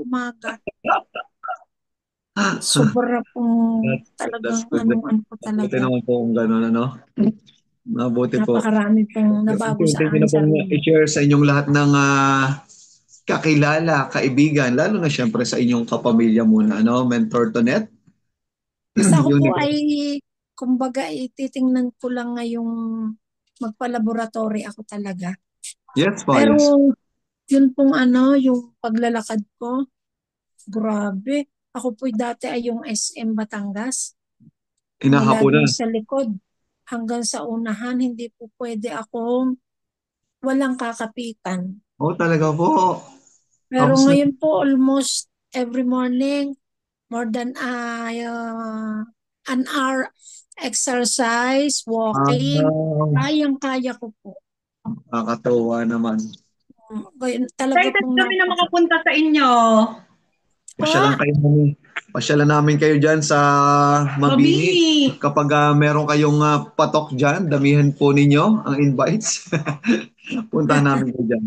umaga. Sobra pong That's talagang good. ano po Mabuti talaga. naman po kung gano'n, ano? Mabuti po. Napakarami pong nabago sa Unti-unti ko aking na pong sarili. i-share sa inyong lahat ng kakilala, kaibigan, lalo na siyempre sa inyong kapamilya muna, ano? Mentor to net. Basta ako po ay, Universe. kumbaga, ititingnan ko lang ngayong magpa-laboratory ako talaga. Yes po, Pero yes. yun pong yung paglalakad ko, grabe. Ako po'y dati ay yung SM Batangas. Mula Hinahako na. dun sa likod hanggang sa unahan, hindi po pwede akong walang kakapitan. Oh, talaga po. Pero Tapos na. ngayon po, almost every morning, more than an hour exercise, walking, kayang-kaya ko po. Nakakatuwa naman. Ngayon talaga Excited pong kami na napaka. makapunta sa inyo. Pasyalan Pa, kayo namin. Pasyalan namin kayo dyan sa Mabini. Mabini. Kapag meron kayong patok dyan, damihan po ninyo ang invites. Puntahan namin kayo dyan.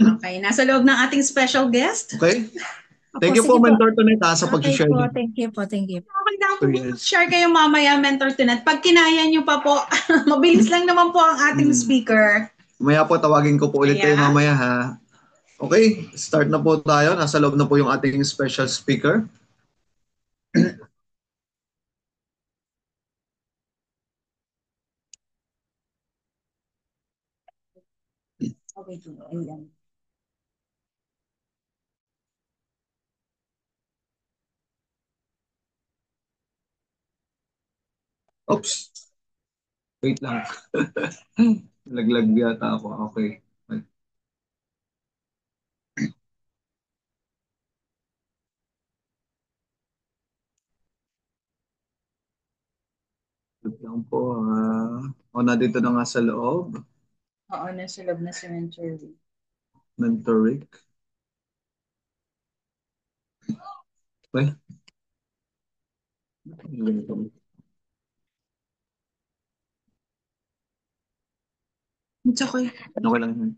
Okay, nasa loob ng ating special guest. Okay? Opo, Thank you po, sige po. Mentor Tonet, sa Okay pag-share po, niyo. thank you po, thank you. Okay lang po, Experience. share kayo mamaya, Mentor Tunat. Pag kinaya nyo pa po, mabilis lang naman po ang ating Hmm. speaker. Mamaya po, tawagin ko po ulit kayo Kaya, mamaya ha. Okay, start na po tayo. Nasa loob na po yung ating special speaker. okay, ayan. Oops, wait lang. Laglag yata ako. Okay. Wait lang po. O, nandito na nga sa loob. Oo, nasa loob na si Mentor. Mentor Rick. Okay. It's okay. Okay lang yun.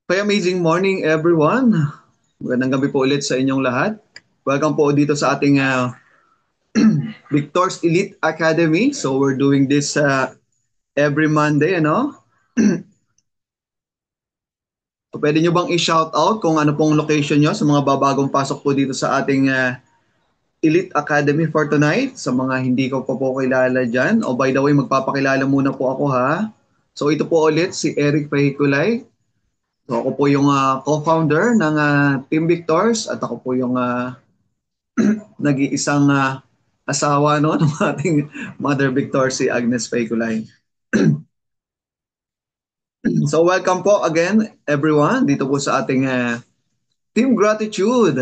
Okay, amazing morning everyone. Magandang gabi po ulit sa inyong lahat. Welcome po dito sa ating Victor's Elite Academy. So we're doing this every Monday, ano? So, pwede nyo bang i-shout out kung ano pong location nyo sa mga babagong pasok po dito sa ating Elite Academy for tonight? Sa mga hindi ko pa po kilala dyan. O by the way, magpapakilala muna po ako ha. So ito po ulit si Eric Pahikulay. So ako po yung co-founder ng Team Victors at ako po yung nag-iisang asawa no, ng ating Mother Victor, si Agnes Pahikulay. So welcome po again everyone dito po sa ating Team Gratitude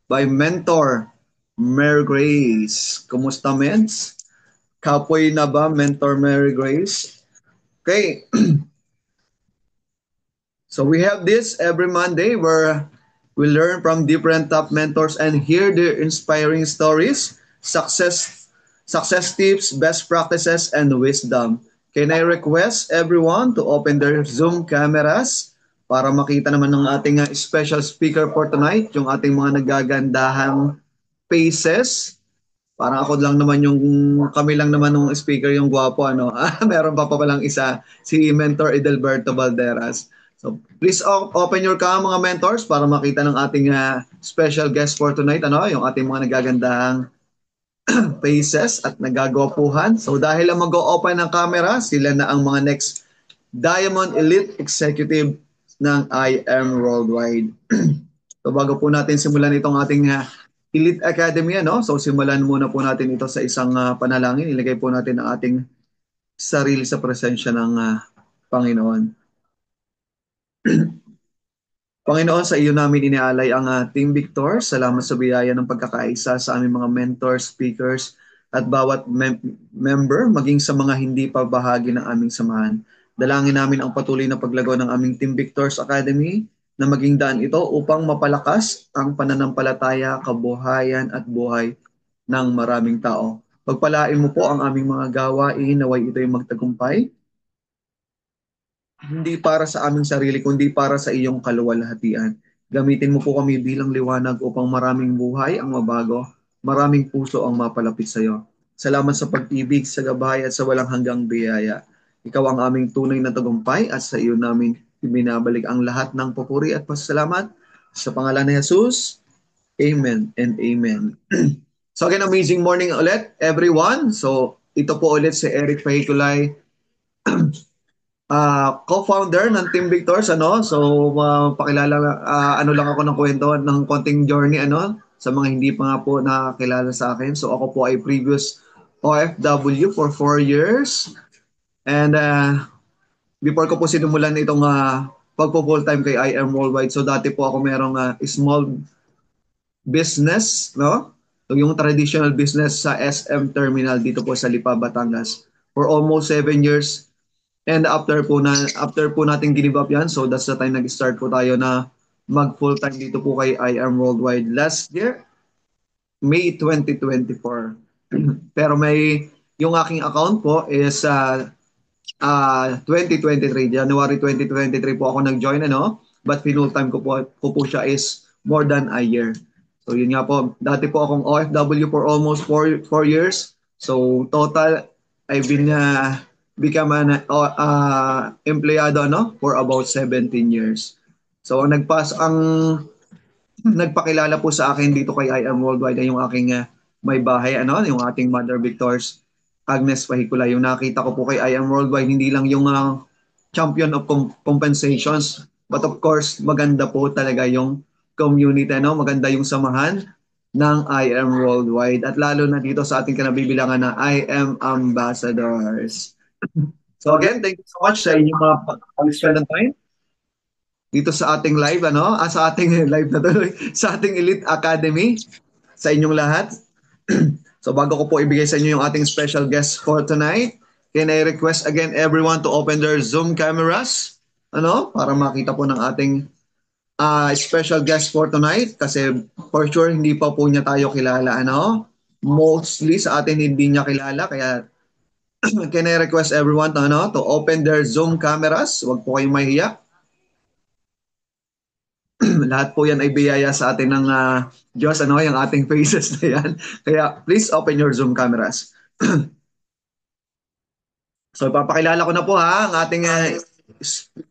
by Mentor Mary Grace. Kumusta, mens? Kapoy na ba, Mentor Mary Grace? Okay. So we have this every Monday where we learn from different top mentors and hear their inspiring stories, success tips, best practices, and wisdom. Can I request everyone to open their Zoom cameras para makita naman ng ating special speaker for tonight, yung ating mga nagagandahang faces. Parang ako lang naman yung, kami lang naman ng speaker yung gwapo, ano. Meron pa palang isa, si Mentor Edelberto Valderas. So, please open your cam mga mentors para makita ng ating special guest for tonight, ano, yung ating mga nagagandahang faces at nagagwapuhan. So, dahil ang mag-open ng camera, sila na ang mga next Diamond Elite Executive ng I Am Worldwide. So bago po natin simulan itong ating Elite Academy, no? So simulan muna po natin ito sa isang panalangin. Ilagay po natin ang ating sarili sa presensya ng Panginoon. Panginoon, sa iyo namin inialay ang Team Victor. Salamat sa biyaya ng pagkakaisa sa aming mga mentors, speakers, at bawat member, maging sa mga hindi pa bahagi ng aming samahan. Dalangin namin ang patuloy na paglago ng aming Team Victors Academy na maging daan ito upang mapalakas ang pananampalataya, kabuhayan at buhay ng maraming tao. Pagpalain mo po ang aming mga gawain, naway ito'y magtagumpay hindi para sa aming sarili, kundi para sa iyong kaluwalhatian. Gamitin mo po kami bilang liwanag upang maraming buhay ang mabago, maraming puso ang mapalapit sa iyo. Salamat sa pag-ibig, sa gabay at sa walang hanggang biyaya. Ikaw ang aming tunay na tagumpay at sa iyo namin ibinabalik ang lahat ng papuri at pasasalamat. Sa pangalan ni Jesus, Amen and Amen. So again, amazing morning ulit, everyone. So ito po ulit si Eric Pahikulay, co-founder ng Team Victors, ano. So pakilala, ano lang ako ng kwento ng konting journey, ano, sa mga hindi pa nga po nakakilala sa akin. So ako po ay previous OFW for 4 years, and before ko po sinimulan itong pagpo full time kay I Am Worldwide. So dati po ako merong small business, no? So yung traditional business sa SM Terminal dito po sa Lipa, Batangas for almost 7 years. And after po natin give up yan, so that's the time nag-start po tayo na mag full time dito po kay I Am Worldwide last year, May 2024. Pero may yung aking account po is 2023, January 2023 po ako nag-join, ano, but full time ko po siya is more than a year. So yun nga po, dati po akong OFW for almost 4 years. So total, I've been become an empleyado, ano, for about 17 years. So ang nagpakilala po sa akin dito kay I Am Worldwide ay yung aking may bahay, ano, yung ating Mother Victors, Agnes Pahicula. Yung nakita ko po kay I Am Worldwide, hindi lang yung champion of compensations, but of course, maganda po talaga yung community, ano, maganda yung samahan ng I Am Worldwide, at lalo na dito sa ating kinabibilangan na I Am Ambassadors. So again, thank you so much sa inyong mga pag-spend ng time dito sa ating live, ano, sa ating live na tuloy, sa ating Elite Academy, sa inyong lahat. So bago ko po ibigay sa inyo yung ating special guest for tonight, can I request again everyone to open their Zoom cameras, ano, para makita po ng ating special guest for tonight, kasi for sure hindi pa po niya tayo kilala, ano. Mostly sa atin hindi niya kilala, kaya can I request everyone to, ano, to open their Zoom cameras. Huwag po kayong mahihiya. Lahat po yan ay biyaya sa atin ng Diyos, ano, yung ating faces na yan. Kaya please open your Zoom cameras. So papakilala ko na po ang ating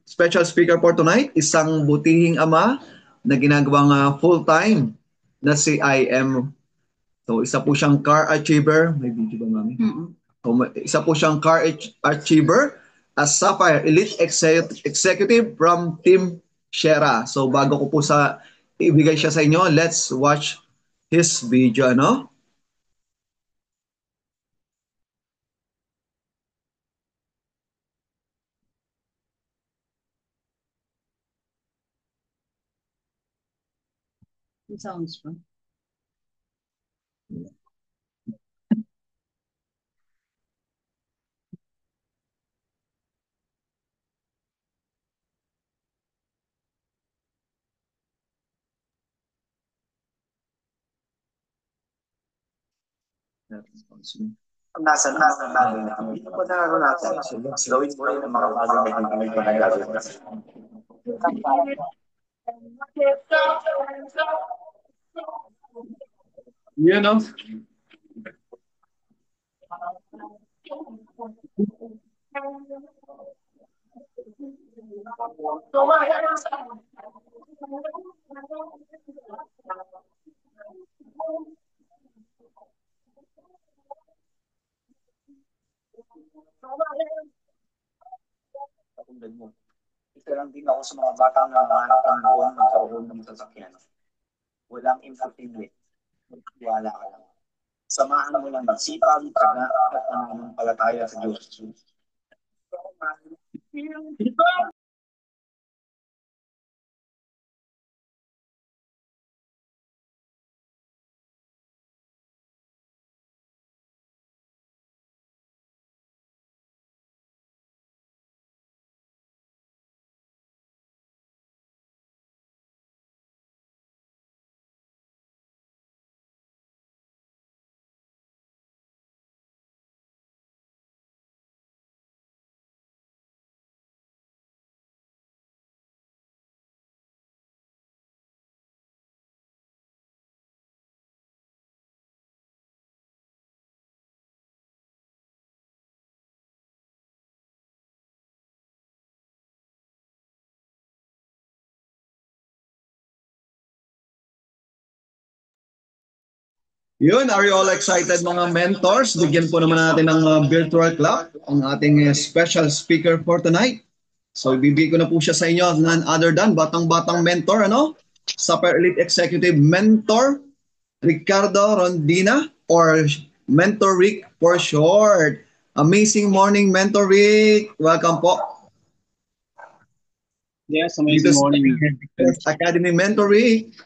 special speaker for tonight, isang butihing ama na ginagawang full-time na si IM. So isa po siyang car achiever. May video ba, mami? So, isa po siyang car achiever, a Sapphire Elite Executive from Team Shera. So bago ko po ibigay siya sa inyo, let's watch his video, ano? It sounds fun. Nasa natin hindi pa na natin. So, gawin mo rin ang mga bagay na hindi pa nagagawin. You know? Katulad mo. Isa lang din ako sa mga batang nangangarap ng buwan magkaroon ng sasakyan. Walang imposible. Wala ka lang. Samahan mo lang ng sipag, tsaga, at pananampalataya sa Diyos. Yun, are you all excited mga mentors? Bigyan po naman natin ng virtual clap ang ating special speaker for tonight. So ibibigay ko na po siya sa inyo, none other than batang-batang mentor, ano? Super Elite Executive Mentor, Ricardo Rondina, or Mentor Rick for short. Amazing morning, Mentor Rick. Welcome po. Yes, Dito amazing sa morning. Academy Mentor Rick.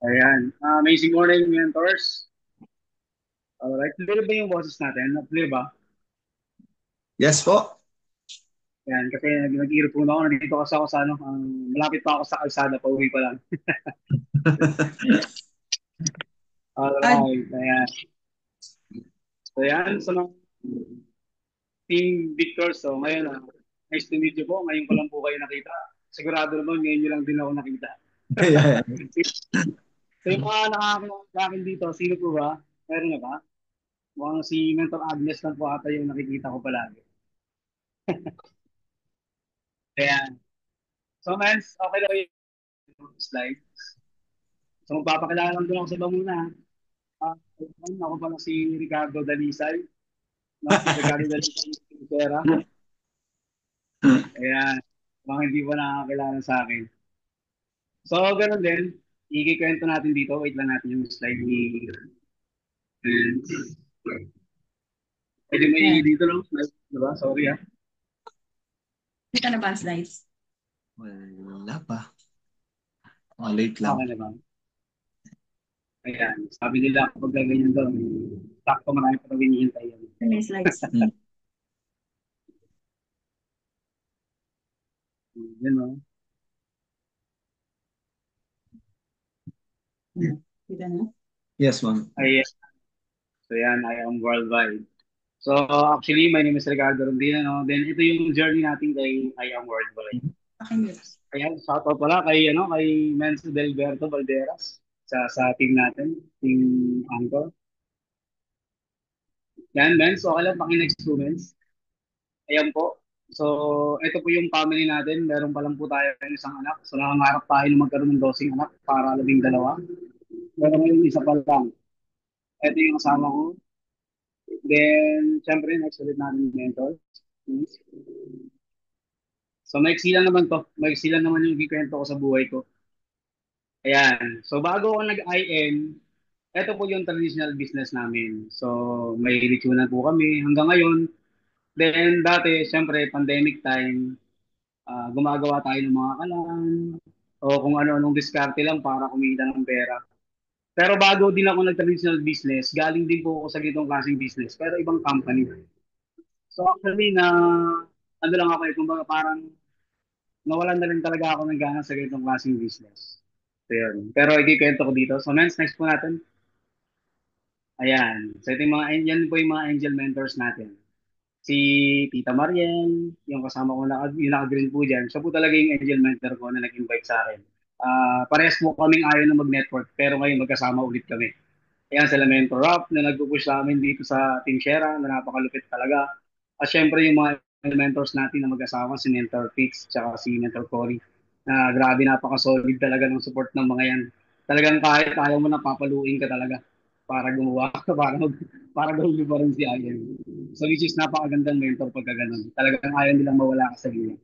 Ayan. Amazing morning, mentors. Alright, clear ba yung boses natin? Clear ba? Yes po. Ayan, kasi nag-earphone ako. Nandito kasi ako sa ano, malapit pa ako sa kalsada, pauwi pa lang. Alright, ayan. So ayan, sa mga Team Victor, so ngayon, nice to meet you po. Ngayon ko lang po kayo nakita. Sigurado naman, ngayon nyo lang din ako nakita. Yeah. So yung mga nakakilala sa akin dito, sino po ba? Meron na ba? Mukhang si Mentor Agnes lang po ata yung nakikita ko palagi. Ayan. So, mans, okay lang yung slide. So, magpapakilala lang din ako sa iba muna. Ako pala si Ricardo Dalisay. No? Si Ricardo Dalisay yung pera. Ayan. Mga hindi pa nakakilala sa akin. So, ganun din. Ikikwento natin dito. Wait lang natin yung slide ni Vince. Pwede may dito lang. Diba? Sorry ah. Dito na ba ang slides? Wala pa. Late lang. Okay na ba? Ayan. Sabi nila kapag ganyan daw, sakto marami pa rin hinihintay yan. May slides. Yan o. Dito na. Yes, ma'am. Ayan. So yan, I am worldwide. So actually, my name is Ricardo Rondina. No? Then ito yung journey natin kay I am worldwide. Okay, news. Ayan, shoutout pala kay Menzo Delberto Valderas sa team natin, team Anchor. Yan, Menz, so okay lang paki-next students. Ayan po. So, ito po yung family natin. Meron pa lang po tayo ng isang anak. So, nangangarap tayo na magkaroon ng dosing anak para 12. Meron ngayon isa pa lang. Ito yung kasama ko. Then, syempre, next ulit natin yung mentor. So, maiksi lang naman to. Maiksi lang naman yung kikwento ko sa buhay ko. Ayan. So, bago ako nag-IM, ito po yung traditional business namin. So, may lechonan po kami hanggang ngayon. Then, dati, syempre, pandemic time, gumagawa tayo ng mga kalan o kung ano-anong diskarte lang para kumita ng pera. Pero bago din ako nag-traditional business, galing din po ako sa gitong klaseng business, pero ibang company. So actually, ano lang ako kumbaga parang nawalan na rin talaga ako ng gana sa gitong klaseng business. So yun. Pero ikikwento ko dito. So next po natin. Ayan. So ito yung yan po yung mga angel mentors natin. Si Tita Mariel, yung kasama ko yung naka-green po dyan, siya po talaga yung angel mentor ko na nag-invite sa akin. Parehas po kaming ayaw na mag-network, pero ngayon magkasama ulit kami. Ayan, sila Mentor Rob na nag-push sa amin dito sa Team Shera na napakalupit talaga. At syempre yung mga mentors natin na mag-asawa, si Mentor Fix, tsaka si Mentor Cory, na grabe napaka-solid talaga ng support ng mga yan. Talagang kahit ayaw mo na papaluin ka talaga para gumawa ka, para gawin mo pa rin si Ayan. So which is napakagandang mentor pagka ganun. Talagang ayaw nilang mawala ka sa gilid.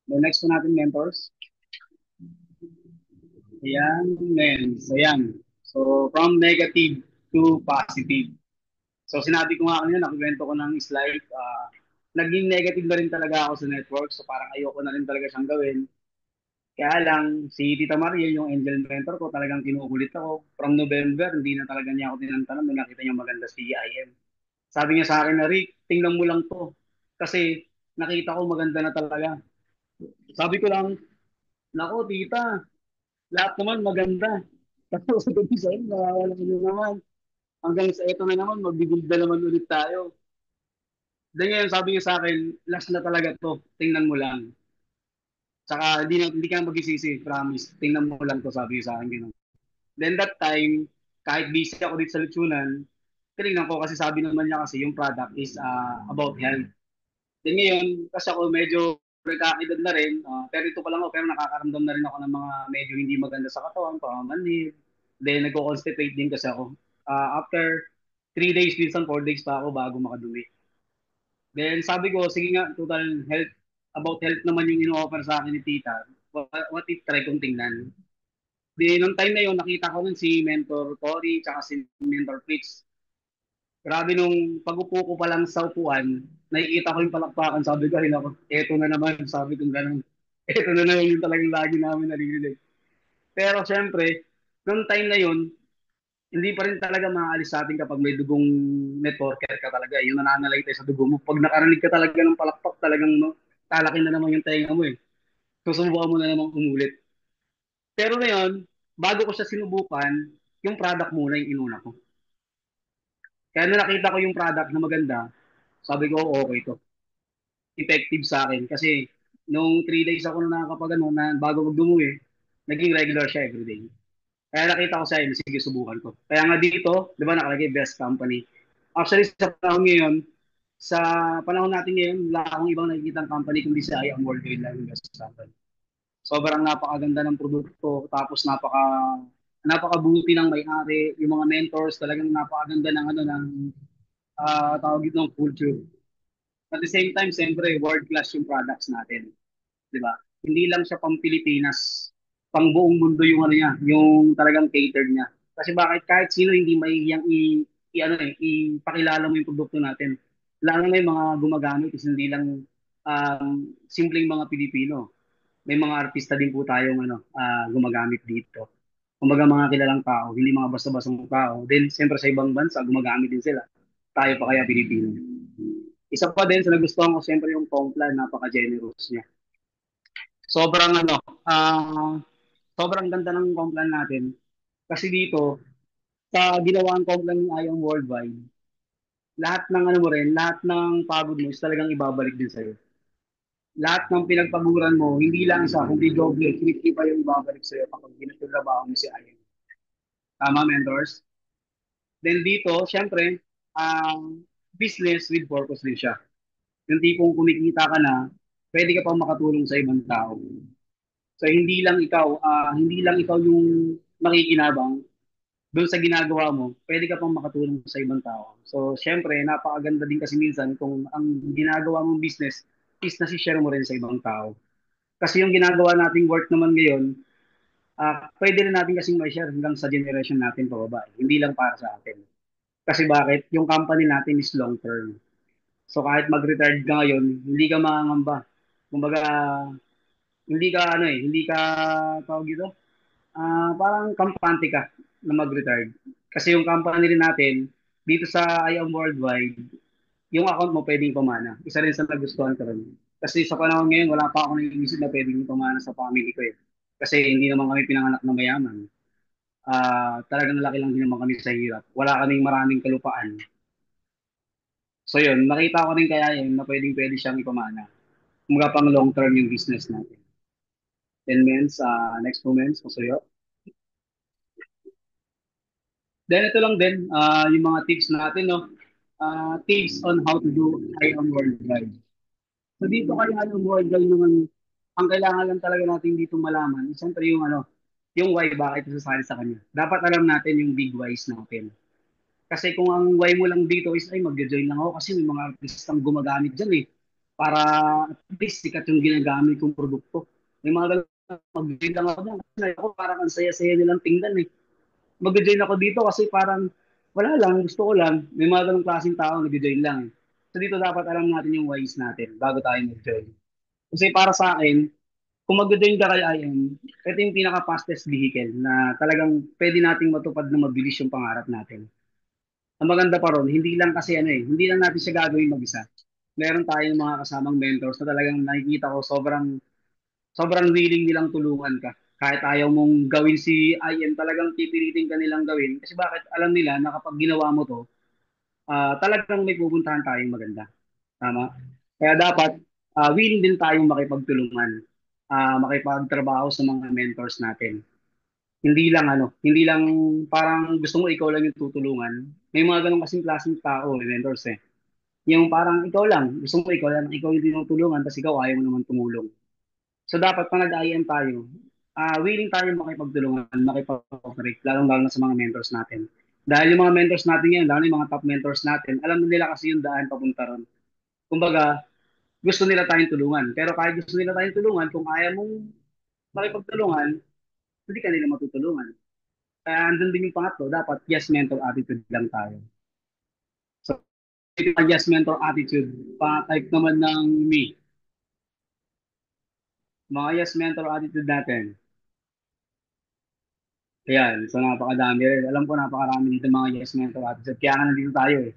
The next po natin mentors. Ayan, men. So yan. So from negative to positive. So sinabi ko nga kanina, nakikwento ko ng slide, naging negative na rin talaga ako sa network. So parang ayoko na rin talaga siyang gawin. Kaya lang, si Tita Maria, yung angel mentor ko, talagang kinukulit ako. From November, hindi na talaga niya ako tinantanan nung nakita niya maganda si IM. Sabi niya sa akin na, Rick, tingnan mo lang to. Kasi nakita ko maganda na talaga. Sabi ko lang, nako tita, lahat naman maganda. Tapos sabi ko sa'yo, nawawala nyo naman. Hanggang sa ito na naman, magbibuild na naman ulit tayo. Then ngayon, sabi niya sa akin, last na talaga to, tingnan mo lang. Saka hindi ka magsisisi, promise. Tingnan mo lang to, sabi niya sa akin. Ganun. Then that time, kahit busy ako dito sa lechonan, tinignan ko kasi sabi naman niya kasi yung product is about health. Then ngayon, kasi ako medyo nagkakedad na rin, pero ito pa lang ako, pero nakakaramdam na rin ako ng mga medyo hindi maganda sa katawan, pamamanhid. Then nagko-constipate din kasi ako. After 3 days, minsan 4 days pa ako bago makadumi. Then sabi ko, sige nga, total health, about health naman yung ino-offer sa akin ni tita. What if try kong tingnan? Di, nung time na yun, nakita ko nun si Mentor Cory, tsaka si Mentor Fritz. Grabe nung pag-upo ko pa lang sa upuan, nakikita ko yung palakpakan, sabi ko, ay nako, eto na naman, sabi ko gano'n. Eto na naman yung talagang lagi namin naririnig. Pero syempre, nung time na yun, hindi pa rin talaga maaalis sa atin kapag may dugong networker ka talaga. Yung nananalay tayo sa dugo mo. Pag nakarinig ka talaga ng palakpak, talagang no, talaki na naman yung tenga mo eh. Susubukan mo na naman umulit. Pero ngayon, bago ko siya sinubukan, yung product muna yung inuna ko. Kaya na nakita ko yung product na maganda, sabi ko, okay to. Effective sa akin. Kasi nung 3 days ako na nakakapag ano, na bago mag-dumuwi, naging regular siya everyday. Kaya nakita ko sa inyo, sige, subukan ko. Kaya nga dito, di ba nakalagay best company. Actually, sa panahon natin ngayon, wala akong ibang nakikitang company kundi sa IAM World lang yung best company. Sobrang napakaganda ng produkto, tapos napakabuti ng may-ari, yung mga mentors, talagang napakaganda ng ano ng tawag ito ng culture. At the same time, siyempre, world class yung products natin, di ba? Hindi lang siya pang Pilipinas, pang buong mundo yung ano niya, yung talagang catered niya. Kasi bakit kahit sino hindi maihiyang ipakilala mo yung produkto natin. Lalo na yung mga gumagamit is hindi lang simpleng mga Pilipino. May mga artista din po tayong gumagamit dito. Kumbaga mga kilalang tao, hindi mga basta-bastang tao. Then, siyempre sa ibang bansa, gumagamit din sila. Tayo pa kaya Pilipino. Isa pa din sa nagustuhan ko, siyempre yung Complan, napaka-generous niya. Sobrang sobrang ganda ng Complan natin. Kasi dito, sa ginawang Complan ng Ayong Worldwide, lahat ng ano mo rin, lahat ng pagod mo is talagang ibabalik din sa'yo. Lahat ng pinagpaguran mo, hindi lang isa, kundi doble, 50 pa yung ibabalik sa'yo kapag ginagtrabaho mo si Ayong. Tama, mentors? Then dito, syempre, business with purpose din siya. Yung tipong kumikita ka na, pwede ka pang makatulong sa ibang tao. So hindi lang ikaw yung makikinabang doon sa ginagawa mo, pwede ka pang makatulong sa ibang tao. So, syempre, napakaganda din kasi minsan kung ang ginagawa mong business is nasi-share mo rin sa ibang tao. Kasi yung ginagawa nating work naman ngayon, pwede rin natin kasing ma-share hanggang sa generation natin pababa. Hindi lang para sa atin. Kasi bakit? Yung company natin is long term. So kahit mag-retired ka ngayon, hindi ka mangangamba. Kumbaga, hindi ka tawag dito, parang kampante ka na mag-retired. Kasi yung company rin natin, dito sa IAM Worldwide, yung account mo pwedeng pumana. Isa rin sa nagustuhan ko rin. Kasi sa panahon ngayon, wala pa ako naiisip na pwedeng pumana sa family ko eh. Kasi hindi naman kami pinanganak na mayaman. Talagang laki lang din naman kami sa hirap. Wala kaming maraming kalupaan. So yun, nakita ko rin kaya yun na pwedeng-pwede siyang ipamana. Kumbaga pang long term yung business natin. 10 months, next 2 months, masuyo. Then ito lang din, yung mga tips natin, no? Tips on how to do IAM Worldwide. So dito kay IAM Worldwide naman, ang kailangan lang talaga natin dito malaman, siyempre yung why, bakit isasali sa kanya. Dapat alam natin yung big whys natin. Kasi kung ang why mo lang dito is, ay, mag-join lang ako kasi may mga artistang gumagamit dyan eh. Para at least sikat yung ginagamit kong produkto. May mga ganun, mag-join lang ako dyan. Kasi ako parang ang saya-saya nilang tingnan eh. Mag-join ako dito kasi parang wala lang, gusto ko lang. May mga ganung klaseng tao nag-join lang eh. So dito dapat alam natin yung whys natin bago tayo mag-join. Kasi para sa akin, kung mag-join ka kay IM, ito yung pinaka-fastest vehicle na talagang pwede nating matupad na mabilis yung pangarap natin. Ang maganda pa ron, hindi lang kasi hindi lang natin siya gagawin mag-isa. Meron tayong mga kasamang mentors na talagang nakikita ko sobrang willing nilang tulungan ka. Kahit ayaw mong gawin si IM, talagang pipilitin ka nilang gawin. Kasi bakit? Alam nila na kapag ginawa mo to, talagang may pupuntahan tayong maganda. Tama? Kaya dapat, willing din tayong makipagtulungan, makipagtrabaho sa mga mentors natin. Hindi lang parang gusto mo ikaw lang yung tutulungan. May mga ganong kasing klaseng tao, mentors eh. Yung parang ikaw lang, gusto mo ikaw yung tinutulungan, tapos ikaw ayaw mo naman tumulong. So dapat pag nag-IM tayo, willing tayo makipagtulungan, makipag-cooperate, lalong-lalo na sa mga mentors natin. Dahil yung mga mentors natin ngayon, lalo na yung mga top mentors natin, alam na nila kasi yung daan papunta ron. Kumbaga, gusto nila tayong tulungan. Pero kahit gusto nila tayong tulungan, kung ayaw mong makipagtulungan, hindi ka nila matutulungan. Kaya andun din yung pangatlo, dapat yes mentor attitude lang tayo. So, yung yes mentor attitude, pa-type naman ng me. Mga yes mentor attitude natin. Ayan, so napakadami rin. Alam ko napakarami dito mga yes mentor attitude. Kaya nga nandito tayo eh.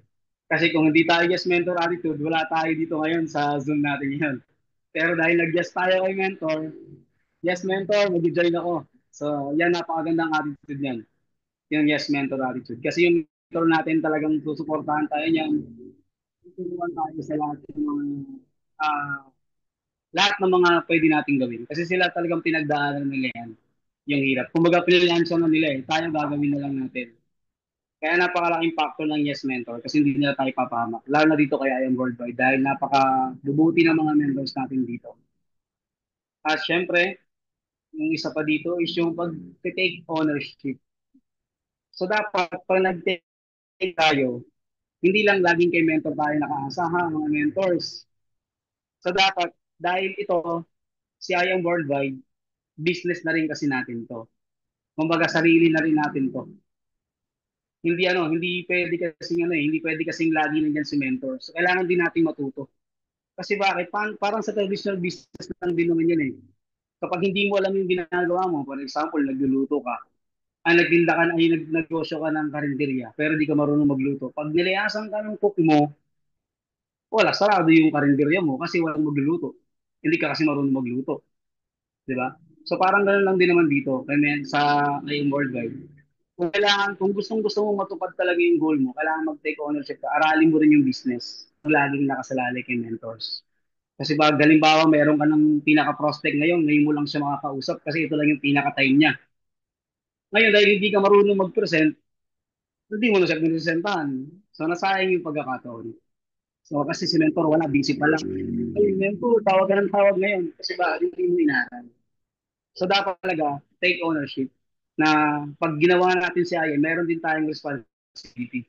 Kasi kung hindi tayo yes mentor attitude, wala tayo dito ngayon sa Zoom natin ngayon. Pero dahil nag-yes tayo kay mentor, yes mentor, mag-join ako. So, yan napakagandang attitude niyan. Yung yes mentor attitude. Kasi yung mentor natin talagang susuportahan tayo niyan. Tutulungan tayo sa ah, lahat ng mga pwede nating gawin. Kasi sila talagang pinagdaanan nila yan, yung hirap. Kumbaga, pinilyansya na nila eh. Tayo gagawin na lang natin. Kaya napakalaking factor ng Yes Mentor kasi hindi nila tayo papahamak. Lalo na dito kaya yung worldwide dahil napaka-bubuti ng mga members natin dito. At syempre, yung isa pa dito is yung pag-take ownership. So dapat pag nag-take tayo, hindi lang laging kay mentor tayo nakaasa ha, mga mentors. So dapat, dahil ito, si I Am Worldwide, business na rin kasi natin to. Kumbaga, sarili na rin natin to. Hindi pwede kasing hindi pwede kasing lagi nandiyan si mentor. So, kailangan din nating matuto. Kasi bakit? Parang sa traditional business lang din naman yan eh. Kapag hindi mo alam yung ginagawa mo, for example, nagluluto ka, nagtinda ka, nagnegosyo ka ng karinderya, pero di ka marunong magluto. Pag nilayasan ka ng cook mo, wala, sarado yung karinderya mo kasi walang magluluto. Hindi ka kasi marunong magluto. Di ba? So parang ganun lang din naman dito, sa ngayong worldwide. Kung gustong-gusto mo matupad talaga yung goal mo, kailangan mag-take ownership ka. Aralin mo rin yung business. Laging nakasalalay kay mentors. Kasi pag halimbawa meron ka ng pinaka-prospect ngayon mo lang siya makakausap kasi ito lang yung pinaka-time niya. Ngayon, dahil hindi ka marunong mag-present, hindi mo na siya pinesentahan. So, nasayang yung pagkakataon. So, kasi si mentor, wala, busy pa lang. Ay, mentor, tawag ka ng tawag ngayon. Kasi ba, hindi mo inaral. So, dapat talaga, take ownership na pag ginawa natin si Aya, meron din tayong responsibility.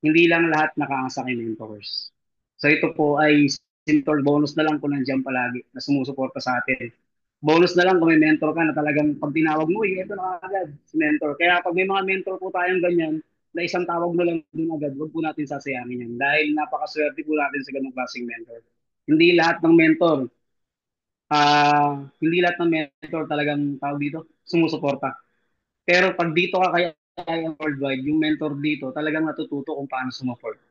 Hindi lang lahat nakaasa kay mentors. So ito po ay mentor bonus na lang kung nandiyan palagi na sumusuporta sa atin. Bonus na lang kung may mentor ka na talagang pag tinawag mo, ito na agad si mentor. Kaya pag may mga mentor po tayong ganyan, na isang tawag mo lang dun agad, huwag po natin sasayangin yan. Dahil napakaswerte po natin sa ganung klaseng mentor. Hindi lahat ng mentor, hindi lahat ng mentor talagang tawag dito, sumusuporta. Pero pag dito ka kaya worldwide, yung mentor dito talagang natututo kung paano sumuport.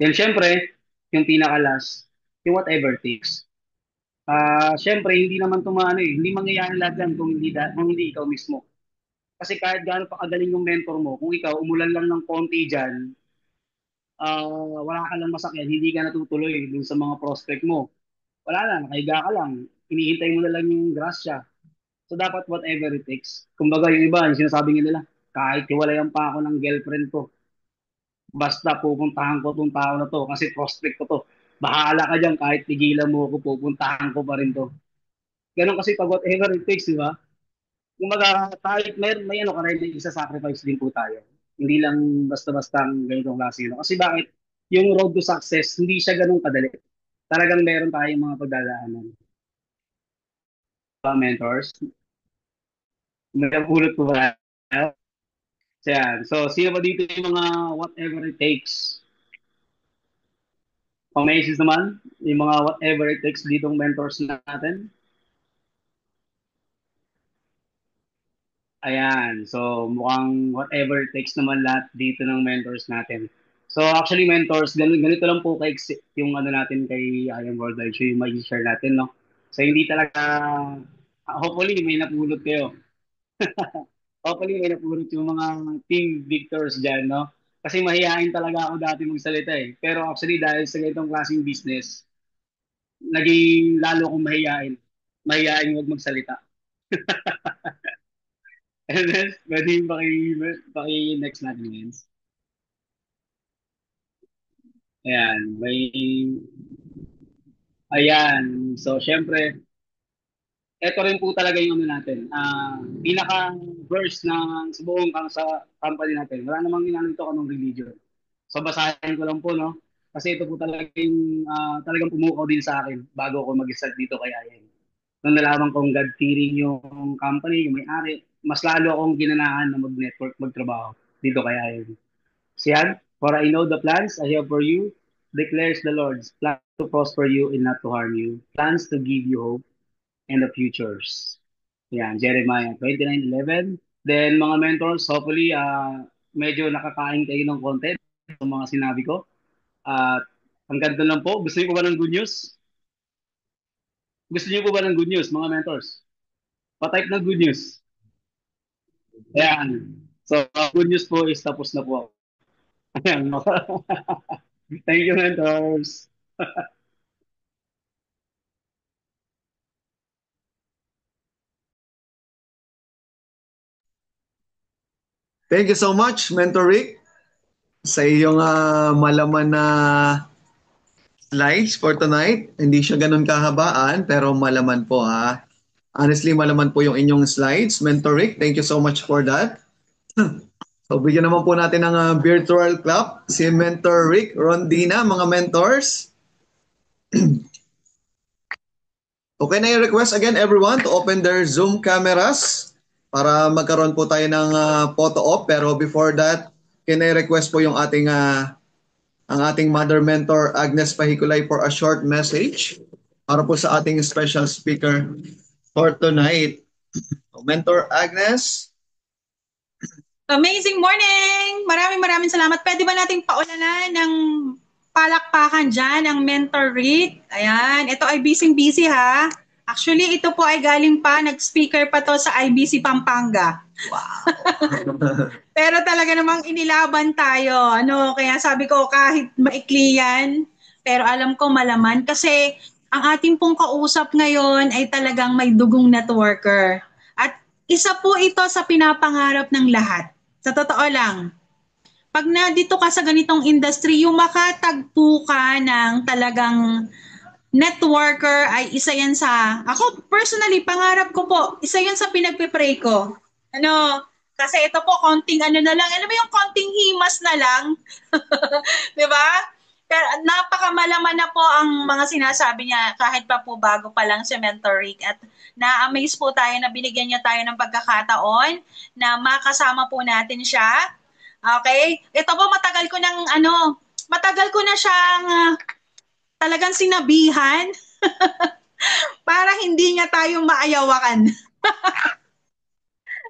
Then syempre, yung pinaka-last, yung whatever takes. Syempre, hindi naman tumaano eh. Hindi mangyayari lahat yan kung hindi ikaw mismo. Kasi kahit gaano pa kagaling yung mentor mo, kung ikaw umulan lang ng konti dyan, wala ka lang masakyan, hindi ka natutuloy dun sa mga prospect mo. Wala na, nakahiga ka lang. Hinihintay mo na lang yung grasya. So dapat whatever it takes. Kumbaga yung iba, yung sinasabi nila, kahit hiwalayan pa ako ng girlfriend ko, basta pupuntahan ko tong tao na to kasi prospect ko to. Bahala ka dyan kahit tigilan mo ako, pupuntahan ko pa rin to. Ganun kasi pag whatever it takes, di ba? Kung kahit may ano ka rin, may isa-sacrifice din po tayo. Hindi lang basta-basta ang ganitong klase. No? Kasi bakit? Yung road to success, hindi siya ganun kadali. Talagang meron tayong mga pagdadaanan. Mentors, may napulot ko ba? So, yan. So, sino ba dito yung mga whatever it takes? Pang Macy's naman, yung mga whatever it takes ditong mentors natin. Ayan. So, mukhang whatever it takes naman lahat dito ng mentors natin. So, actually, mentors, ganito lang po kay yung ano natin kay I Am Worldwide. So, yung share natin, no? So, hindi talaga, hopefully, may napulot kayo. Hopefully, may napulot yung mga team victors dyan, no? Kasi mahihain talaga ako dati magsalita eh. Pero actually, dahil sa ganitong klaseng business, naging lalo akong mahihain. Mahihain wag magsalita. And then, pwede yung next natin yun. Ayan, ayan. So, syempre, ito rin po talaga yung ano natin, pinaka-verse ng sa buong sa company natin. Wala namang ginamit ito anong religion. So basahin ko lang po, no? Kasi ito po talaga yung talagang pumukaw din sa akin bago ako mag-start dito kay IM. Nung nalaman kong God-fearing yung company, yung may-ari, mas lalo akong ginanahan na mag-network, magtrabaho dito kay IM. Siyan, for I know the plans I have for you, declares the Lord, plans to prosper you and not to harm you, plans to give you hope and the futures. Yan, Jeremiah 29:11. Then mga mentors, hopefully medyo nakakain kayo ng content sa mga sinabi ko. At hanggang doon lang po. Gusto niyo po ba ng good news? Gusto niyo po ba ng good news, mga mentors? Pa-type ng good news. Ayan. So, good news po is tapos na po ako. Ayan. Thank you, mentors. Thank you so much, Mentor Rick, sa iyong malaman na slides for tonight. Hindi siya ganun kahabaan, pero malaman po ha. Honestly, malaman po yung inyong slides. Mentor Rick, thank you so much for that. So, bigyan naman po natin ng virtual clap si Mentor Rick Rondina, mga mentors. Okay na i-request again everyone to open their Zoom cameras para magkaroon po tayo ng photo op. Pero before that, can I request po yung ating ang ating mother mentor Agnes Pahikulay for a short message para po sa ating special speaker for tonight. Mentor Agnes. Amazing morning! Maraming salamat. Pwede ba nating paulanan ng palakpakan dyan ang Mentor Rick? Ayan, ito ay busy ha. Actually, ito po ay galing pa, nag-speaker pa to sa IBC Pampanga. Wow! Pero talaga namang inilaban tayo. Kaya sabi ko kahit maikli yan, pero alam ko malaman kasi ang ating pong kausap ngayon ay talagang may dugong networker. At isa po ito sa pinapangarap ng lahat. Sa totoo lang, pag dito ka sa ganitong industry, yung makatagpo ka ng talagang networker ay isa yan sa, ako personally, pangarap ko po, isa yan sa pinagpipray ko. Kasi ito po, konting na lang, alam mo yung konting himas na lang, di ba? Pero napakamalaman na po ang mga sinasabi niya kahit pa po bago pa lang si Mentor Rick at na-amaze po tayo na binigyan niya tayo ng pagkakataon na makasama po natin siya. Okay? Ito po matagal ko na siyang talagang sinabihan para hindi niya tayo maayawakan.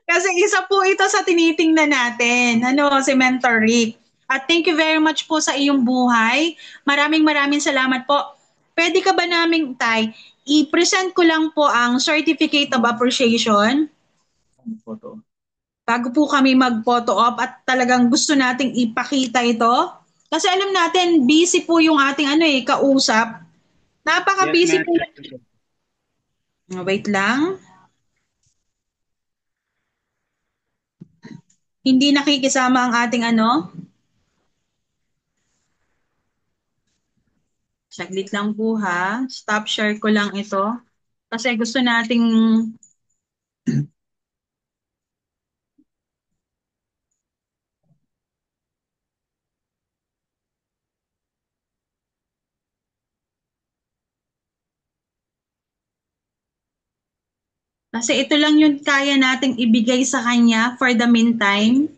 Kasi isa po ito sa tinitingnan natin, si Mentor Rick. At thank you very much po sa iyong buhay. Maraming salamat po. Pwede ka ba namin, Tay, i-present ko lang po ang Certificate of Appreciation. Photo. Bago po kami mag-photo op at talagang gusto nating ipakita ito. Kasi alam natin, busy po yung ating kausap. Napaka-busy po. Wait lang. Hindi nakikisama ang ating Saglit lang po ha. Stop share ko lang ito. Kasi gusto nating kasi ito lang yung kaya nating ibigay sa kanya for the meantime.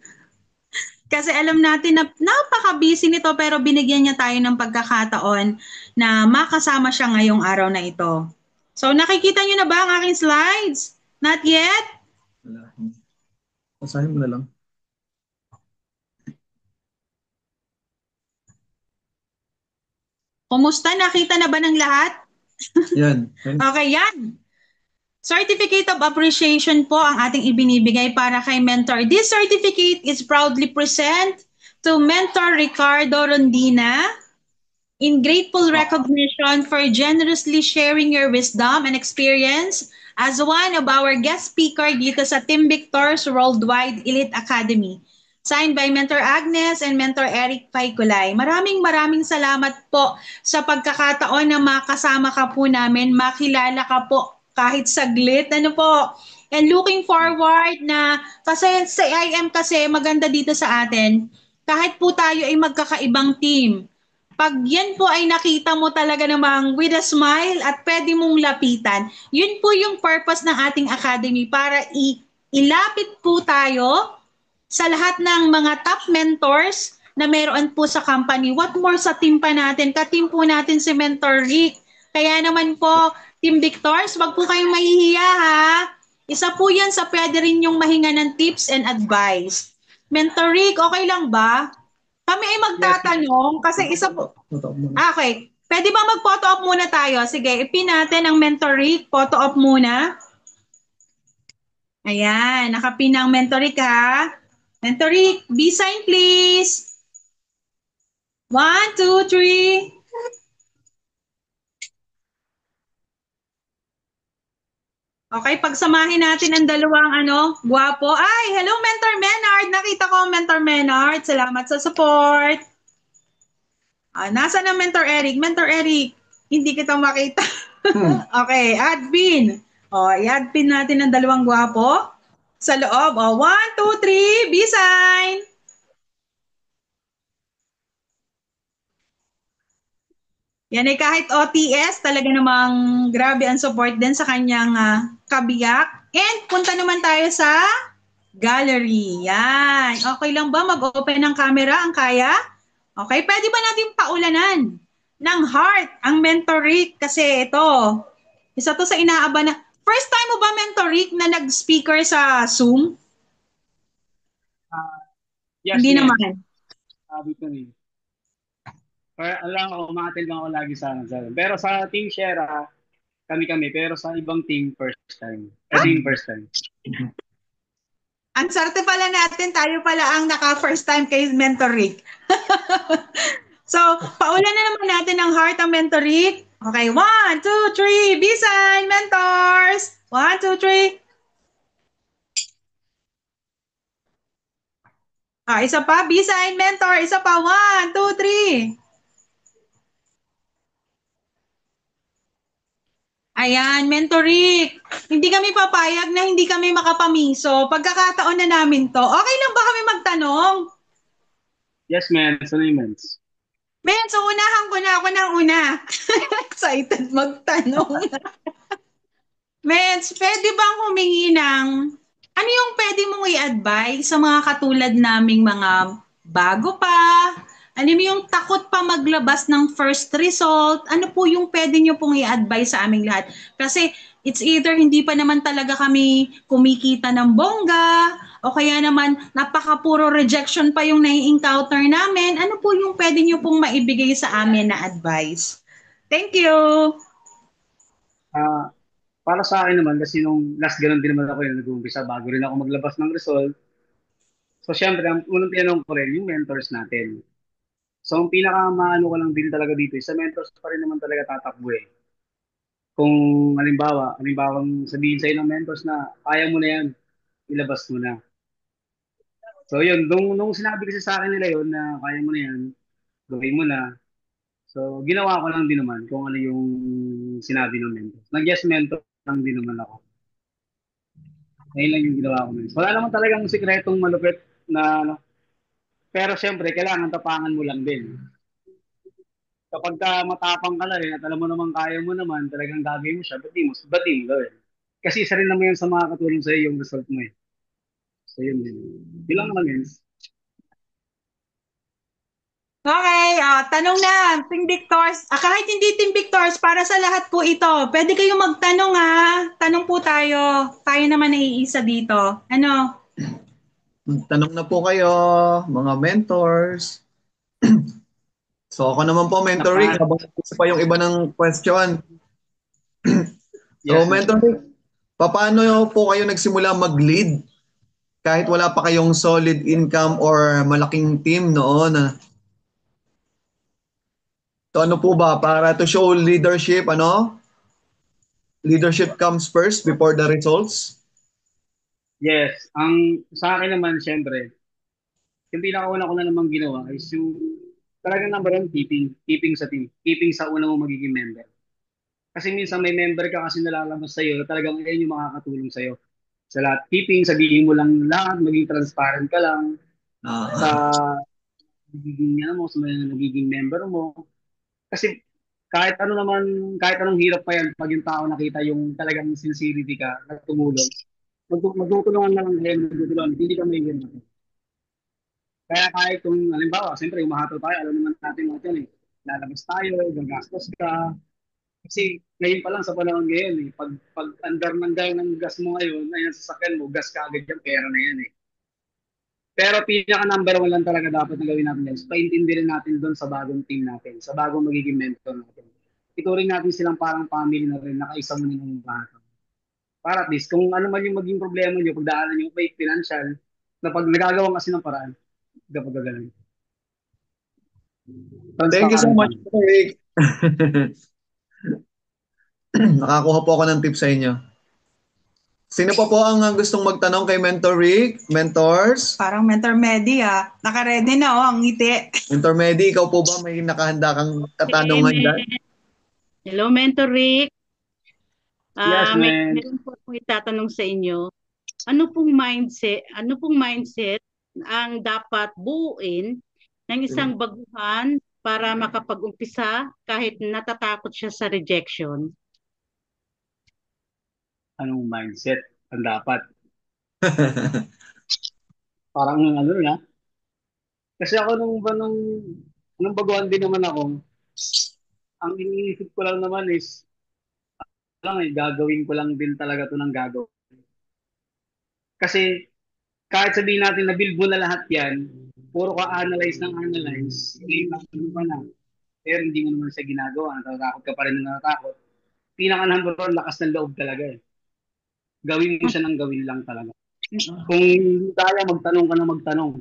Kasi alam natin na napaka-busy nito pero binigyan niya tayo ng pagkakataon na makasama siya ngayong araw na ito. So nakikita niyo na ba ang aking slides? Not yet? Wala. Basahin mo na lang. Kumusta? Nakita na ba ng lahat? Yan. Okay, yan. Certificate of Appreciation po ang ating ibinibigay para kay Mentor. This certificate is proudly present to Mentor Ricardo Rondina in grateful recognition for generously sharing your wisdom and experience as one of our guest speaker dito sa Team Victors Worldwide Elite Academy. Signed by Mentor Agnes and Mentor Eric Paikulay. Maraming salamat po sa pagkakataon na makasama ka po namin, makilala ka po kahit saglit. Ano po? And looking forward na, kasi sa IM kasi maganda dito sa atin, kahit po tayo ay magkakaibang team, pag yan po ay nakita mo talaga namang with a smile at pwede mong lapitan, yun po yung purpose ng ating academy para ilapit po tayo sa lahat ng mga top mentors na meron po sa company. What more sa team pa natin? Ka-team po natin si Mentor Rick. Kaya naman po, Team Victors, wag po kayong mahihiya ha. Isa po yan sa pwede rin yung mahinga ng tips and advice. Mentor Rick, okay lang ba? Kami ay magtatanong kasi isa po. Okay. Pwede ba mag-photo op muna tayo? Sige, ipin natin ang Mentor Rick. Photo op muna. Ayan, nakapin ang Mentor Rick ha. Mentor Rick, B-sign please. 1, 2, 3. Okay, pagsamahin natin ang dalawang guwapo. Ay, hello Mentor Menard. Nakita ko ang Mentor Menard. Salamat sa support. Nasaan ang Mentor Eric? Mentor Eric, hindi kita makita. Okay, add pin. I-add pin natin ang dalawang guwapo sa loob. 1, 2, 3, B-sign. Yan ay kahit OTS, talaga namang grabe ang support din sa kanyang kabiyak. And punta naman tayo sa gallery. Yan. Okay lang ba mag-open ng camera? Ang kaya? Okay, pwede ba natin paulanan ng heart ang Mentor Rick? Kasi ito, isa to sa inaaban na. First time mo ba, Mentor Rick, na nag-speaker sa Zoom? Yes, Hindi ma'am. naman. Sabi ko rin. Alam ko, umattend lang ako lagi sa pero sa Team Share, kami-kami. Pero sa ibang team, first time. Team first time. Ang swerte pala natin, tayo pala ang naka-first time kay Mentor Rick. So, paulan na naman natin ng heart ang Mentor Rick. Okay, 1, 2, 3, B-sign, mentors! 1, 2, 3. Isa pa, B-sign, mentor. Isa pa, 1, 2, 3. Ayan, Mentor Rick. Hindi kami papayag na hindi kami makapamiso. Pagkakataon na namin to. Okay lang ba kami magtanong? Yes, ma'am. Ano yung mens? Men, so unahan ko na ako ng una. Excited magtanong. Mens, pwede bang humingi ng, ano yung pwede mong i-advise sa mga katulad naming mga bago pa? Ano yung takot pa maglabas ng first result? Ano po yung pwede nyo pong i-advise sa aming lahat? Kasi it's either hindi pa naman talaga kami kumikita ng bongga, o kaya naman napaka-puro rejection pa yung nai-encounter namin. Ano po yung pwede nyo pong maibigay sa amin na advice? Thank you! Para sa akin naman, kasi nung last ganun din naman ako yung nag-uumpisa bago rin ako maglabas ng result. So, syempre, ang unang tinanong ko rin, yung mentors natin. So, ang pinaka-maano ko lang din talaga dito, sa mentors pa rin naman talaga tatakbo eh. Kung halimbawa sabihin sa'yo ng mentors na kaya mo na yan, ilabas mo na. So, yun, nung sinabi kasi sa akin nila yun na kaya mo na yan, gawin mo na. So, ginawa ko lang din naman kung ano yung sinabi ng mentors. Nag-yes mentor lang din naman ako. Ayun lang yung ginawa ko. Wala naman talagang sikretong malupit na ano. Pero syempre, kailangan tapangan mo lang din. Kapag ka matapang ka na rin at alam mo naman kaya mo naman, talagang gagawin mo siya, ba't di mo gawin? Kasi isa rin naman yun sa mga katulong sa'yo yung result mo eh. So yun din. Yun lang naman yun. Okay, tanong na, Team Victors. Kahit hindi Team Victors, para sa lahat po ito, pwede kayong magtanong ha. Tanong po tayo. Tayo naman naiisa dito. Ano? Tanong na po kayo, mga mentors. So ako naman po, Mentor Rick, habang isa pa yung iba ng question. So, Yes, Mentor Rick, paano po kayo nagsimula mag-lead kahit wala pa kayong solid income or malaking team noon? So ano po ba, para to show leadership, leadership comes first before the results? yes. Ang sa akin naman, syempre, yung pinakauna ko na namang ginawa is yung talagang number one, keeping sa team. Keeping sa una mo magiging member. Kasi minsan may member ka kasi nalalabas sa'yo na talagang ayun yung makakatulong sa'yo. Sa lahat keeping, sabihin mo lang lahat, maging transparent ka lang sa Ah, nagiging ano mo, sa mga nagiging member mo. Kasi kahit ano naman, kahit anong hirap pa yan, pag yung tao nakita yung talagang sincerity ka na tumulong, magtutulungan na lang kayo, magtutulungan, hindi ka may ganun. Kaya kahit kung, halimbawa, siyempre, umahatol tayo, alam naman natin natin eh, lalabas tayo, gagastos ka, kasi ngayon pa lang sa panahon ngayon eh, pag andar ng gaya ng gas mo ngayon, ayun sa sasakyan mo, gas ka agad yung pera na yan eh. Pero pinaka number one lang talaga dapat na gawin natin guys, paintindi rin natin doon sa bagong team natin, sa bagong magiging mentor natin. Ituring natin silang parang family na rin, nakaisa mo ng lahat. Para at least, kung ano man yung maging problema nyo, pagdaanan nyo may financial, na pag nagagawa kasi ng paraan, kapag gagaling. thank you so Transparent much, lang. Rick. Nakakuha po ako ng tips sa inyo. Sino pa po ang gustong magtanong kay Mentor Rick? Mentors? Parang Mentor Medi Naka-ready na ang ngiti. Mentor Medi, ikaw po ba may nakahanda kang katanungan dyan? Amen. Hello, Mentor Rick. Yes, man. Meron po akong itatanong sa inyo. Ano pong mindset ang dapat buuin ng isang baguhan para makapag-umpisa kahit natatakot siya sa rejection? Anong mindset ang dapat? Parang ano na. Kasi ako nung baguhan din naman ako, ang iniisip ko lang naman is, lang eh, gagawin ko lang din talaga to ng gagawin. Kasi kahit sabihin natin na build mo na lahat yan, puro ka analyze ng analyze, ano pa na, pero hindi mo naman siya ginagawa, natatakot ka pa rin na natatakot. Pinaka number one, lakas ng loob talaga eh. Gawin mo siya ng gawin lang talaga. Kung kaya, magtanong ka na magtanong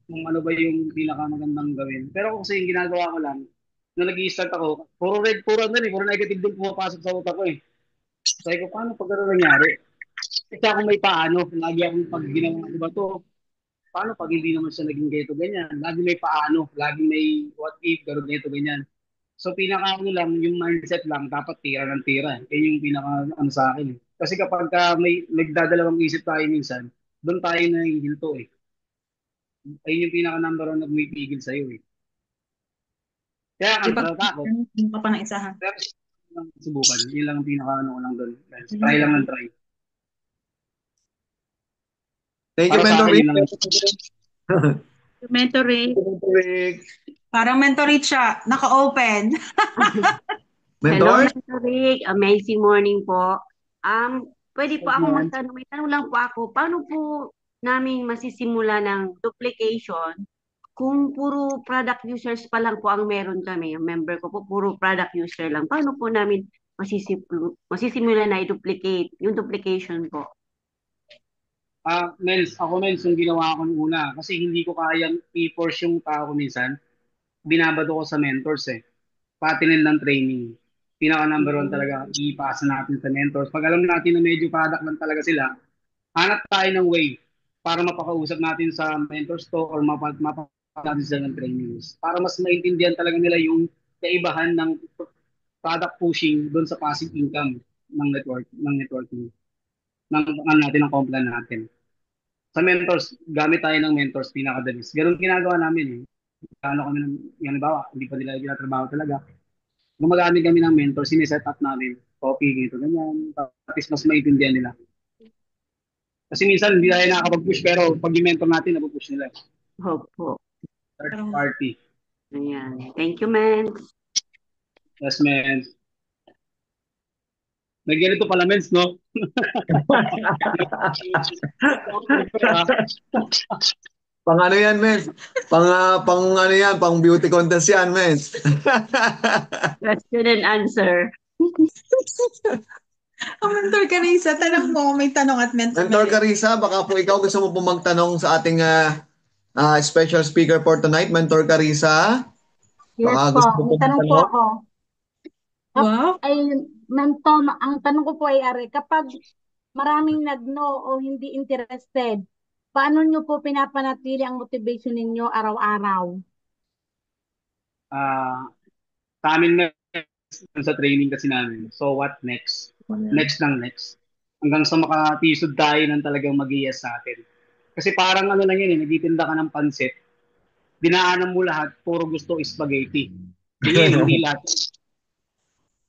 kung ano ba yung pinaka magandang gawin. Pero kasi yung ginagawa ko lang, nung nag-i-start ako, puro ano eh, puro negative din pumapasok sa utak ko eh. Sabi ko, paano pag gano'n nangyari? Kasi ako may paano, lagi akong pag ginawa ko ba to, paano pag hindi naman siya naging ganito, ganyan. Lagi may paano, lagi may what if, gano'n ganito, ganyan. So pinaka ano lang, yung mindset lang, dapat tira ng tira. Yan yung pinaka ano sa akin. Kasi kapag may nagdadalawang isip tayo minsan, doon tayo na hinto eh. Ayun yung pinaka number one na pumipigil sa'yo eh. Kaya ka Ipag natatakot. Hindi ka pa ng isahan. Pero subukan. Yun lang ang pinaka ano ko lang doon. Try lang ng try. Thank you, Para sa Mentor akin, Rick. yun lang. Mentor Rick. Mentor Rick. Parang mentorate siya, naka-open. Hello, Mentors? Mentor Rick. Amazing morning po. Pwede po ako Amen. magtanong. May tanong lang po ako. Paano po namin masisimula ng duplication kung puro product users pa lang po ang meron kami? Ang member ko po, puro product user lang. Paano po namin masisimula na i-duplicate yung duplication po? Mens, yung ginawa ko nung una. Kasi hindi ko kayang i-force yung tao ko minsan. Binabato ko sa mentors eh. Patinin ng training. Pinaka number one talaga, ipasa natin sa mentors. Pag alam natin na medyo product lang talaga sila, hanap tayo ng way para mapakausap natin sa mentors to or natin sila ng trainings. Para mas maintindihan talaga nila yung kaibahan ng product pushing doon sa passive income ng networking, ng ano natin, ng complan natin. Sa mentors, gamit tayo ng mentors, pinakadalis. Ganun ginagawa namin eh. Ano kami ng, yan ba, hindi pa nila ginatrabaho talaga. Gumagamit kami ng mentor, siniset up namin. Copy, ganito, ganyan. At least mas maintindihan nila. Kasi minsan hindi tayo nakakapag-push pero pag yung mentor natin, napupush nila. Opo. Third party. Ayan. Thank you, man. Yes, man. May ganito pala, mens, no? Pang ano yan, men? Pang ano yan, pang beauty contest yan, men. Question and answer. Mentor Carissa, tanong mo, may tanong at mentor. Mentor Carissa, baka po ikaw gusto mo po magtanong sa ating special speaker for tonight, Mentor Carissa. Yes Baka po, gusto mo po may tanong po magtanong. ako. Wow. Ay, ang tanong ko po ay, Ari, kapag maraming nag-no o hindi interested, paano nyo po pinapanatili ang motivation ninyo araw-araw? Ah, sa amin, sa training kasi namin. So what next? Next lang next. Hanggang sa makatisod tayo ng talagang mag-yes sa atin. Kasi parang ano lang yun eh, nagtitinda ka ng pansit, dinaanan mo lahat, puro gusto spaghetti. Sige, hindi lahat.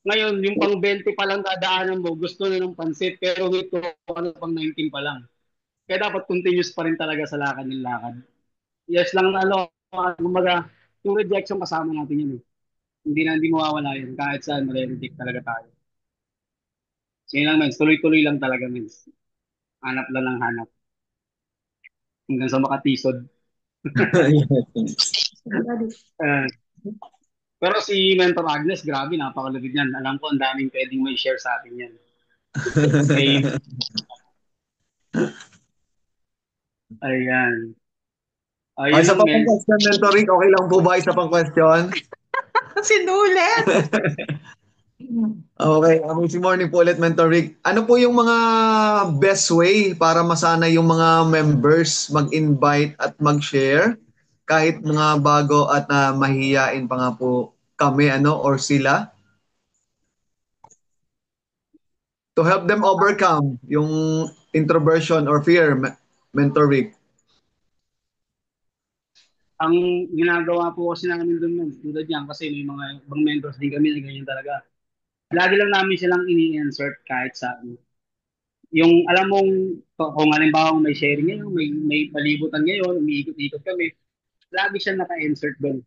Ngayon, yung pang 20 pa lang dadaanan mo, gusto na ng pansit, pero ito, ano, pang 19 pa lang. Kaya dapat continuous pa rin talaga sa lakad ng lakad. Yes lang na ano, kumbaga, yung rejection kasama natin yun eh. Hindi mawawala yun. Kahit saan, mare-reject talaga tayo. So yun lang, mens. Tuloy-tuloy lang talaga, mens. Hanap lang ng hanap. Hanggang sa makatisod. Uh, pero si Mentor Agnes, grabe, napakalupit niyan. Alam ko, ang daming pwedeng may share sa atin yan. Okay. Ayan. Ay, Ayun isa lang, pa pong mens. question, Mentor Rick. Okay lang po ba? Isa pang question? Sinulit! Okay, amazing morning po ulit, Mentor Rick. Ano po yung mga best way para masana yung mga members mag-invite at mag-share kahit mga bago at mahihiyain pa nga po kami or sila to help them overcome yung introversion or fear, Mentor Rick? Ang ginagawa po kasi namin doon, mens, tulad yan, kasi may mga ibang mentors din kami na ganyan talaga. Lagi lang namin silang ini-insert kahit sa ano. Yung alam mong kung halimbawa may sharing ngayon, may palibutan ngayon, umiikot-ikot kami, lagi siya naka-insert doon.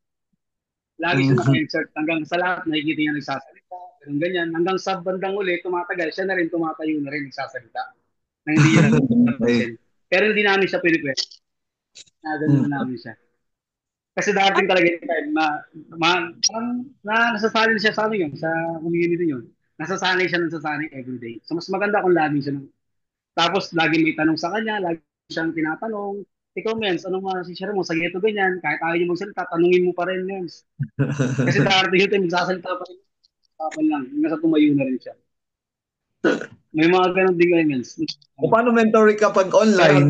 Lagi siya Mhm. naka-insert hanggang sa lahat nakikita niya nagsasalita, ganun ganyan. Hanggang sa bandang uli, tumatagal, siya na rin tumatayo na rin nagsasalita. Nang hindi niya Okay. napansin. Pero hindi namin siya pinipress. Na ganun na namin siya. Kasi darating talaga yung time parang nasasanay siya sa ano yun, sa community yun. Nasasanay siya everyday. So mas maganda kung lagi siya tapos lagi may tanong sa kanya, lagi siyang tinatanong, ikaw, Mens, anong masishare mo sa geto ganyan? Kahit ayaw niyo magsalita, tanungin mo pa rin, Mens. Kasi darating yung time, magsasalita pa rin. Tapos lang, hanggang sa tumayo na rin siya. May mga ganun din kayo, Mens. O paano, Mentor Rick, kapag Pero online?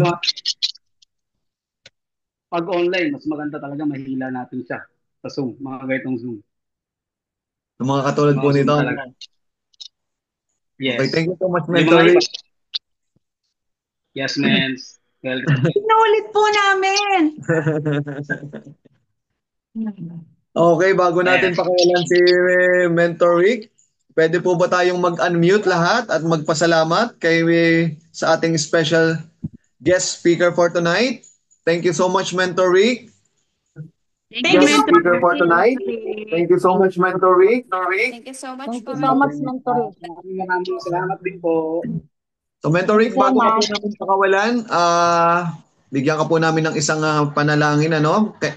pag online, mas maganda talaga mahila natin siya sa Zoom, mga ganitong Zoom. Yung mga katulad po Mga Zoom nito. talaga. Okay, Yes. thank you so much, Yung Mentor mga iba, Rick. yes, Mens. Welcome. Sinulit po namin! Okay, bago natin Yes. pakawalan si Mentor Rick, pwede po ba tayong mag-unmute lahat at magpasalamat sa ating special guest speaker for tonight? Thank you so much, Mentor Rick. Thank you so Guest much. speaker for tonight. Thank you so much, Mentor Rick. Thank you so much Thank you po, so much, Mentor. Mentor. Maraming salamat din po. So, Mentor Thank Rick, you so bago ka po much. namin pakawalan, bigyan ka po namin ng isang panalangin.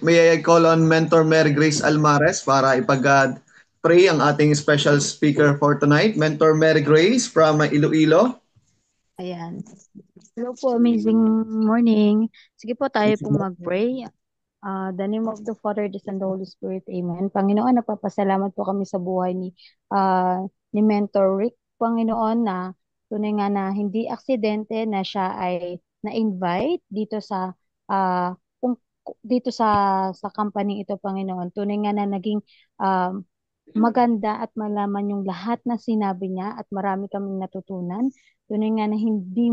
May I call on Mentor Mary Grace Almares para ipag-pray ang ating special speaker for tonight. Mentor Mary Grace from Iloilo. Ayan. Hello po, amazing morning. Sige po, tayo po mag-pray. The name of the Father, the Son, the Holy Spirit. Amen. Panginoon, napapasalamat po kami sa buhay ni Mentor Rick. Panginoon, na tunay nga na hindi aksidente na siya ay na-invite dito sa company ito, Panginoon. Tunay nga na naging maganda at malaman yung lahat na sinabi niya at marami kaming natutunan. Tunay nga na hindi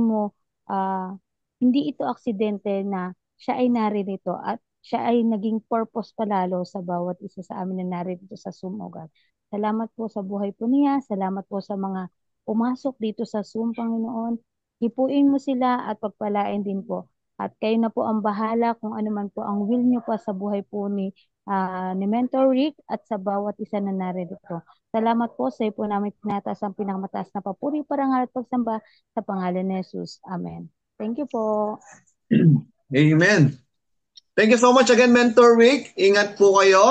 ito aksidente na siya ay naririto at siya ay naging purpose palalo sa bawat isa sa amin na narito sa Zoom, O God. Salamat po sa buhay po niya. Salamat po sa mga pumasok dito sa Zoom, Panginoon. Hipuin mo sila at pagpalain din po. At kayo na po ang bahala kung ano man po ang will niyo pa sa buhay po ni Mentor Rick at sa bawat isa na narito. Salamat po sa iyo po namin tinataas ang pinakamataas na papuri, parangal at pagsamba sa pangalan ni Jesus. Amen. Thank you po. Amen. Thank you so much again, Mentor Rick. Ingat po kayo.